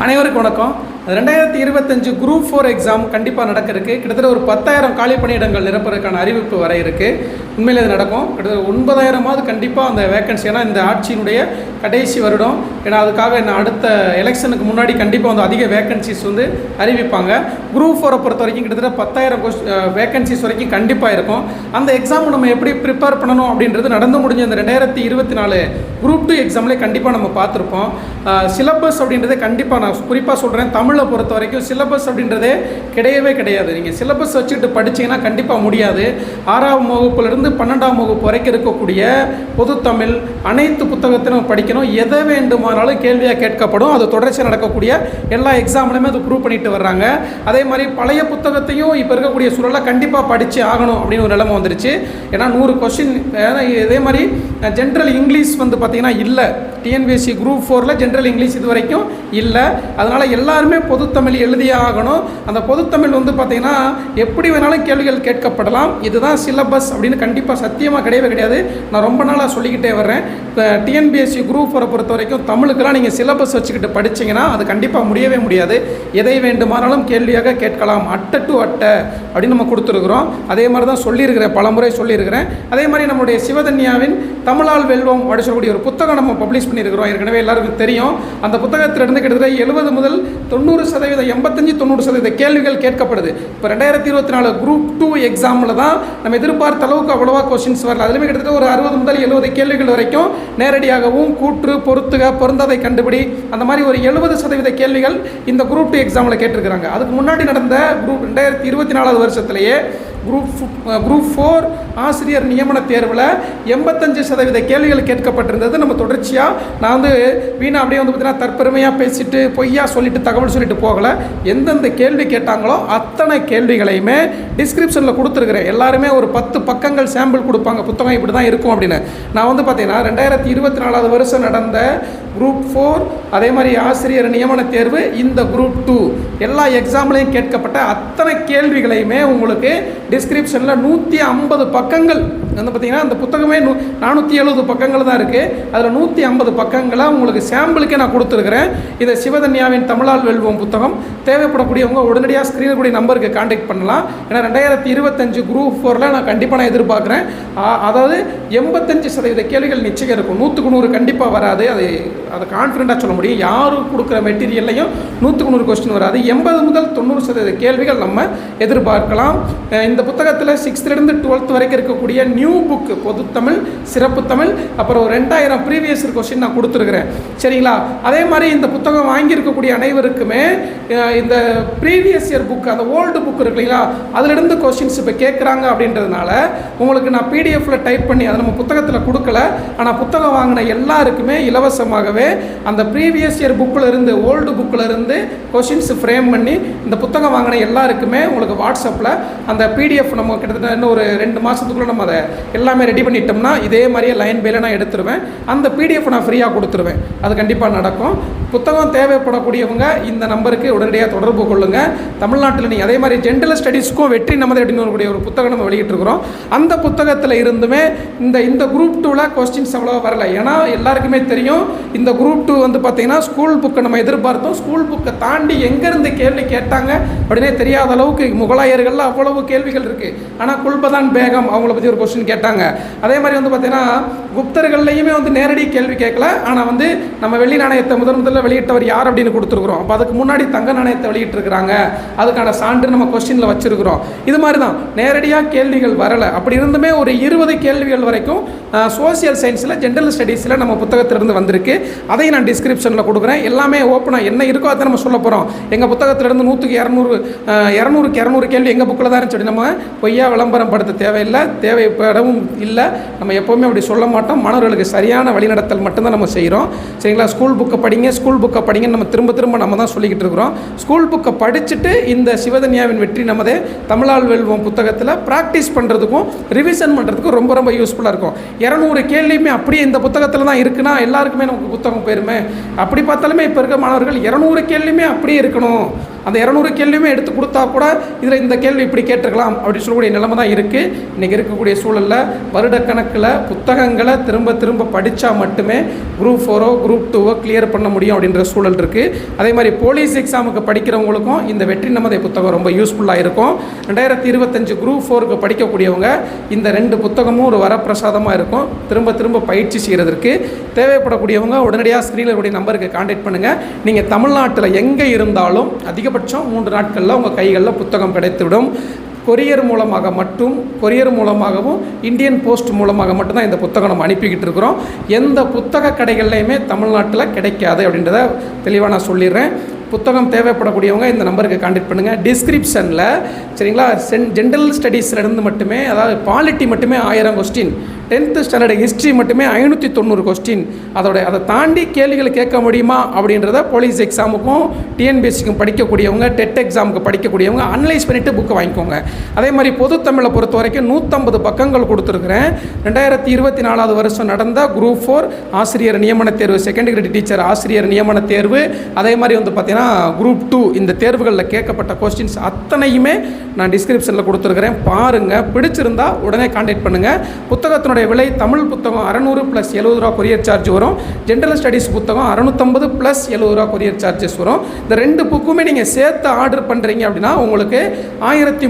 அனைவருக்கும் வணக்கம். 2025 group 4 exam கண்டிப்பாக நடக்க இருக்குது. கிட்டத்தட்ட ஒரு 10,000 காலி பணியிடங்கள் நிரப்புறதுக்கான அறிவிப்பு வர இருக்குது. உண்மையில் இது நடக்கும். கிட்டத்தட்ட 9,000 கண்டிப்பாக அந்த வேக்கன்சி. ஏன்னா இந்த ஆட்சியினுடைய கடைசி வருடம். ஏன்னா அதுக்காக நான் அடுத்த எலெக்ஷனுக்கு முன்னாடி கண்டிப்பாக வந்து அதிக வேக்கன்சிஸ் வந்து அறிவிப்பாங்க. குரூப் 4 பொறுத்த வரைக்கும் கிட்டத்தட்ட 10,000 வேக்கன்சிஸ் வரைக்கும் கண்டிப்பாக இருக்கும். அந்த எக்ஸாம் நம்ம எப்படி ப்ரிப்பேர் பண்ணணும் அப்படின்றது நடந்து முடிஞ்ச இந்த 2024 குரூப் 2 எக்ஸாம்லேயே கண்டிப்பாக நம்ம பார்த்துருப்போம். சிலபஸ் அப்படின்றதே கண்டிப்பாக நான் குறிப்பாக சொல்கிறேன். தமிழை பொறுத்த வரைக்கும் சிலபஸ் அப்படின்றதே கிடையவே கிடையாது. நீங்கள் சிலபஸ் வச்சுக்கிட்டு படித்தீங்கன்னா கண்டிப்பாக முடியாது. 6ஆம் வகுப்புலேருந்து 12ஆம் வகுப்பு வரைக்கும் இருக்கக்கூடிய பொதுத்தமிழ் அனைத்து புத்தகத்திலும் படிக்கணும். எதை வேண்டுமானாலும் கேள்வியாக கேட்கப்படும். அது தொடர்ச்சியாக நடக்கக்கூடிய எல்லா எக்ஸாம்லையுமே அது ப்ரூவ் பண்ணிட்டு வர்றாங்க. அதே மாதிரி பழைய புத்தகத்தையும் இப்போ இருக்கக்கூடிய சூழலை கண்டிப்பாக படித்து ஆகணும் அப்படின்னு ஒரு நிலைமை வந்துருச்சு. ஏன்னா 100 கொஸ்டின். இதே மாதிரி ஜென்ரல் இங்கிலீஷ் வந்து பார்த்திங்கன்னா இல்லை. டிஎன்பிஎஸ்சி குரூப் 4ல் ஜென்ரல் இங்கிலீஷ் இது வரைக்கும் இல்லை. அதனால் எல்லாருமே பொதுத்தமிழ் எழுதியே ஆகணும். அந்த பொதுத்தமிழ் வந்து பார்த்திங்கன்னா எப்படி வேணாலும் கேள்விகள் கேட்கப்படலாம். இதுதான் சிலபஸ் அப்படின்னு கண்டிப்பாக சத்தியமாக கிடையவே கிடையாது. நான் ரொம்ப நாளாக சொல்லிக்கிட்டே வர்றேன். டிஎன்பிஎஸ்சி குரூப் 4 பொறுத்த வரைக்கும் தமிழுக்கெல்லாம் நீங்கள் சிலபஸ் வச்சுக்கிட்டு படிச்சிங்கன்னா அது கண்டிப்பாக முடியவே முடியாது. எதை வேண்டுமானாலும் கேள்வியாக கேட்கலாம். அட்டை டு அட்டை அப்படின்னு நம்ம கொடுத்துருக்குறோம். அதே மாதிரி தான் சொல்லியிருக்கிறேன், பலமுறை சொல்லியிருக்கிறேன். அதே மாதிரி நம்முடைய சிவதன்யாவின் தமிழால் வெல்வோம் அப்படின்னு சொல்லக்கூடிய ஒரு புத்தகம் நம்ம பப்ளிஷ் பண்ணியிருக்கிறோம். ஏற்கனவே எல்லாருக்கும் தெரியும். அந்த புத்தகத்திலிருந்து கிட்டத்தட்ட 70 முதல் 90%, 85-90% கேள்விகள் கேட்கப்படுது. இப்போ 2024 குரூப் 2 எக்ஸாமில் தான் நம்ம எதிர்பார்த்த அளவுக்கு அவ்வளோவா கொஸ்டின்ஸ் வரல. அதுலேயுமே கிட்டத்தட்ட ஒரு 60 முதல் 70 கேள்விகள் வரைக்கும் நேரடியாகவும் கூற்று, பொறுத்துக, பொருந்தாதை கண்டுபிடி, அந்த மாதிரி ஒரு 70% கேள்விகள் இந்த குரூப் 2 எக்ஸாமில் கேட்டிருக்கிறாங்க. அதுக்கு முன்னாடி நடந்த குரூப் 2024 வருஷத்துலேயே குரூப் 4 ஆசிரியர் நியமன தேர்வில் 85% கேள்விகள் கேட்கப்பட்டிருந்தது. நம்ம தொடர்ச்சியாக நான் வந்து வீணா அப்படியே வந்து பார்த்தீங்கன்னா தற்பெருமையாக பேசிட்டு பொய்யா சொல்லிட்டு தகவல் சொல்லிட்டு போகலை. எந்தெந்த கேள்வி கேட்டாங்களோ அத்தனை கேள்விகளையுமே டிஸ்கிரிப்ஷனில் கொடுத்துருக்குறேன். எல்லாருமே ஒரு 10 பக்கங்கள் சாம்பிள் கொடுப்பாங்க, புத்தகம் இப்படி தான் இருக்கும் அப்படின்னு. நான் வந்து பார்த்தீங்கன்னா 2024 வருஷம் நடந்த குரூப் 4 அதே மாதிரி ஆசிரியர் நியமன தேர்வு, இந்த குரூப் 2 எல்லா எக்ஸாம்லையும் கேட்கப்பட்ட அத்தனை கேள்விகளையுமே உங்களுக்கு டிஸ்கிரிப்ஷனில் 150 பக்கங்கள் வந்து பார்த்திங்கன்னா அந்த புத்தகமே 470 பக்கங்கள் தான் இருக்குது. அதில் 150 பக்கங்களை உங்களுக்கு சாம்பிளுக்கே நான் கொடுத்துருக்குறேன். இதை சிவதன்யாவின் தமிழால் வெல்வோம் புத்தகம். தேவைப்படக்கூடியவங்க உடனடியாக ஸ்க்ரீனில் கூடிய நம்பருக்கு கான்டாக்ட் பண்ணலாம். ஏன்னா 2025 குரூப் 4ல் நான் கண்டிப்பாக நான் எதிர்பார்க்குறேன். அதாவது 85% கேள்விகள் நிச்சயம் இருக்கும். 100க்கு 100 கண்டிப்பாக வராது. அதை கான்ஃபிடண்ட்டாக சொல்ல முடியும். யாரும் கொடுக்குற மெட்டீரியல்லையும் 100க்கு 100 கொஸ்டின் வராது. 80 முதல் 90% கேள்விகள் நம்ம எதிர்பார்க்கலாம். இந்த புத்தகத்தில் 6th-லேருந்து 12th வரைக்கும் இருக்கக்கூடிய நியூ புக்கு, பொதுத்தமிழ், சிறப்பு தமிழ், அப்புறம் 2000 ப்ரீவியஸ் கொஸ்டின் நான் கொடுத்துருக்குறேன். சரிங்களா? அதே மாதிரி இந்த புத்தகம் வாங்கியிருக்கக்கூடிய அனைவருக்குமே இந்த ப்ரீவியஸ் இயர் புக், அந்த ஓல்டு புக் இருக்கு இல்லைங்களா, அதிலிருந்து கொஸ்டின்ஸ் இப்போ கேட்குறாங்க அப்படின்றதுனால உங்களுக்கு நான் பிடிஎஃப்பில் டைப் பண்ணி அதை நம்ம புத்தகத்தில் கொடுக்கல. ஆனால் புத்தகம் வாங்கின எல்லாருக்குமே இலவசமாகவே அந்த ப்ரீவியஸ் இயர் புக்கில் இருந்து, ஓல்டு புக்கில் இருந்து கொஸ்டின்ஸ் ஃப்ரேம் பண்ணி இந்த புத்தகம் வாங்கின எல்லாருக்குமே உங்களுக்கு வாட்ஸ்அப்பில் அந்த பிடிஎஃப் நம்ம கிட்டத்தட்ட இன்னும் ஒரு 2 மாதத்துக்குள்ளே நம்ம அதை எல்லாமே ரெடி பண்ணிட்டோம்னா இதே மாதிரியே லைன் பையில் நான் எடுத்துருவேன். அந்த பிடிஎஃப் நான் ஃப்ரீயாக கொடுத்துருவேன். அது கண்டிப்பாக நடக்கும். புத்தகம் தேவைப்படக்கூடியவங்க இந்த நம்பருக்கு உடனடியாக தொடர்பு கொள்ளுங்கள். தமிழ்நாட்டில் நீங்கள் அதே மாதிரி ஜென்ரல் ஸ்டடீஸ்க்கும் வெற்றி நமது அப்படின்னு வரக்கூடிய ஒரு புத்தகம் நம்ம வெளியிட்டிருக்கிறோம். அந்த புத்தகத்தில் இருந்துமே இந்த குரூப் 2ல் கொஸ்டின்ஸ் அவ்வளோவா வரல. ஏன்னா எல்லாருக்குமே தெரியும் இந்த குரூப் 2 வந்து பார்த்திங்கன்னா ஸ்கூல் புக்கை நம்ம எதிர்பார்த்தோம். ஸ்கூல் புக்கை தாண்டி எங்கேருந்து கேள்வி கேட்டாங்க அப்படின்னே தெரியாத அளவுக்கு முகலாயர்களில் அவ்வளவு கேள்விகள் இருக்குது. ஆனால் குல்பதான் பேகம் அவங்கள பற்றி ஒரு கொஸ்டின் கேட்டாங்க. அதே மாதிரி வந்து பார்த்திங்கன்னா குப்தர்கள்லையுமே வந்து நேரடி கேள்வி கேட்கல. ஆனால் வந்து நம்ம வெள்ளி நாணயத்தை முதல்ல வெளியிட்டவர் யார் அப்படின்னு கொடுத்துருக்குறோம். அப்போ அதுக்கு முன்னாடி தங்க நாணயத்தை வெளியிட்டிருக்கிறாங்க. அதுக்கான சான்று நம்ம கொஸ்டினில் வச்சுருக்கிறோம். இது மாதிரி தான் நேரடியாக கேள்விகள் வரலை. அப்படி இருந்துமே ஒரு 20 கேள்விகள் வரைக்கும் சோசியல் சயின்ஸில், ஜென்ரல் ஸ்டடீஸில் நம்ம புத்தகத்திலிருந்து வந்திருக்கு. அதையும் நான் டிஸ்கிரிப்ஷனில் கொடுக்குறேன். எல்லாமே ஓப்பனாக என்ன இருக்கோ அதை நம்ம சொல்ல போகிறோம். எங்கள் புத்தகத்திலிருந்து 100க்கு 200 கேள்வி எங்கள் புக்கில் தான் இருந்துச்சு. நம்ம பொய்யா விளம்பரம் படுத்த தேவையில்லை, தேவைப்படவும் இல்லை. நம்ம எப்போவுமே அப்படி சொல்ல மாட்டோம். மாணவர்களுக்கு சரியான வழிநடத்தல் மட்டும்தான் நம்ம செய்கிறோம். சரிங்களா? ஸ்கூல் புக்கை படிங்க, ஸ்கூல் புக்கை படிங்கன்னு நம்ம திரும்ப நம்ம தான் சொல்லிக்கிட்டு இருக்கிறோம். ஸ்கூல் புக்கை படிச்சுட்டு இந்த சிவதன்யாவின் வெற்றி நமதே தமிழால் வெல்வோம் புத்தகத்தில் ப்ராக்டிஸ் பண்ணுறதுக்கும் ரிவிஷன் பண்ணுறதுக்கும் ரொம்ப ரொம்ப யூஸ்ஃபுல்லாக இருக்கும். 200 கேள்வியுமே அப்படியே இந்த புத்தகத்தில் தான் இருக்குன்னா எல்லாருக்குமே நமக்கு புத்தகம் போயிருமே. அப்படி பார்த்தாலுமே இப்போ இருக்க மாணவர்கள் 200 கேள்வியுமே அப்படியே இருக்கணும் அந்த 200 கேள்வியுமே எடுத்து கொடுத்தா கூட இதில் இந்த கேள்வி இப்படி கேட்டிருக்கலாம் அப்படின்னு சொல்லக்கூடிய நிலைமை தான் இருக்குது. இன்றைக்கி இருக்கக்கூடிய சூழலில் வருடக்கணக்கில் புத்தகங்களை திரும்ப திரும்ப படித்தா மட்டுமே குரூப் 4 குரூப் 2 கிளியர் பண்ண முடியும் அப்படின்ற சூழல் இருக்குது. அதே மாதிரி போலீஸ் எக்ஸாமுக்கு படிக்கிறவங்களுக்கும் இந்த வெற்றி நமதை புத்தகம் ரொம்ப யூஸ்ஃபுல்லாக இருக்கும். 2025 குரூப் 4க்கு படிக்கக்கூடியவங்க இந்த 2 புத்தகமும் ஒரு வரப்பிரசாதமாக இருக்கும். திரும்ப திரும்ப பயிற்சி செய்கிறதுக்கு தேவைப்படக்கூடியவங்க உடனடியாக ஸ்க்ரீனில் கூடிய நம்பருக்கு கான்டாக்ட் பண்ணுங்கள். நீங்கள் தமிழ்நாட்டில் எங்கே இருந்தாலும் அதிகபட்சம் 3 நாட்களில் உங்கள் கைகளில் புத்தகம் கிடைத்துவிடும். கொரியர் மூலமாகவும் இந்தியன் போஸ்ட் மூலமாக மட்டும்தான் இந்த புத்தகம் நம்ம அனுப்பிக்கிட்டு இருக்கிறோம். எந்த புத்தக கடைகள்லையுமே தமிழ்நாட்டில் கிடைக்காது அப்படின்றத தெளிவாக நான் சொல்லிடுறேன். புத்தகம் தேவைப்படக்கூடியவங்க இந்த நம்பருக்கு கான்டாக்ட் பண்ணுங்கள். டிஸ்கிரிப்ஷனில் சரிங்களா ஜென்ரல் ஸ்டடீஸ்லேருந்து மட்டுமே, அதாவது பாலிட்டி மட்டுமே 1000 கொஸ்டின், 10th ஸ்டாண்டர்டு ஹிஸ்ட்ரி மட்டுமே 590 கொஸ்டின். அதை தாண்டி கேள்விகளை கேட்க முடியுமா அப்படின்றத போலீஸ் எக்ஸாமுக்கும் டிஎன்பிஎஸ்சிக்கும் படிக்கக்கூடியவங்க, டெட் எக்ஸாமுக்கு படிக்கக்கூடியவங்க அனலைஸ் பண்ணிவிட்டு புக்கை வாங்கிக்கோங்க. அதே மாதிரி பொது தமிழை பொறுத்த வரைக்கும் 150 பக்கங்கள் கொடுத்துருக்குறேன். 2024 வருஷம் நடந்த குரூப் 4 ஆசிரியர் நியமன தேர்வு, செகண்ட் கிரேட் டீச்சர் ஆசிரியர் நியமன தேர்வு, அதே மாதிரி வந்து பார்த்தீங்கன்னா குரூப் 2 இந்த தேர்வுகளில் கேட்கப்பட்ட கொஸ்டின்ஸ் அத்தனையுமே நான் டிஸ்கிரிப்ஷனில் கொடுத்துருக்கிறேன். பாருங்கள், பிடிச்சிருந்தா உடனே கான்டாக்ட் பண்ணுங்கள். புத்தகத்தினுடைய விலை தமிழ் புத்தகம் 600 + 70 ரூபா கொரியர் சார்ஜ் வரும். ஜென்ரல் ஸ்டடீஸ் புத்தகம் 650 + 70 ரூபா கொரியர் சார்ஜஸ் வரும். இந்த 2 புக்குமே நீங்கள் சேர்த்து ஆர்டர் பண்ணுறீங்க அப்படின்னா உங்களுக்கு 1300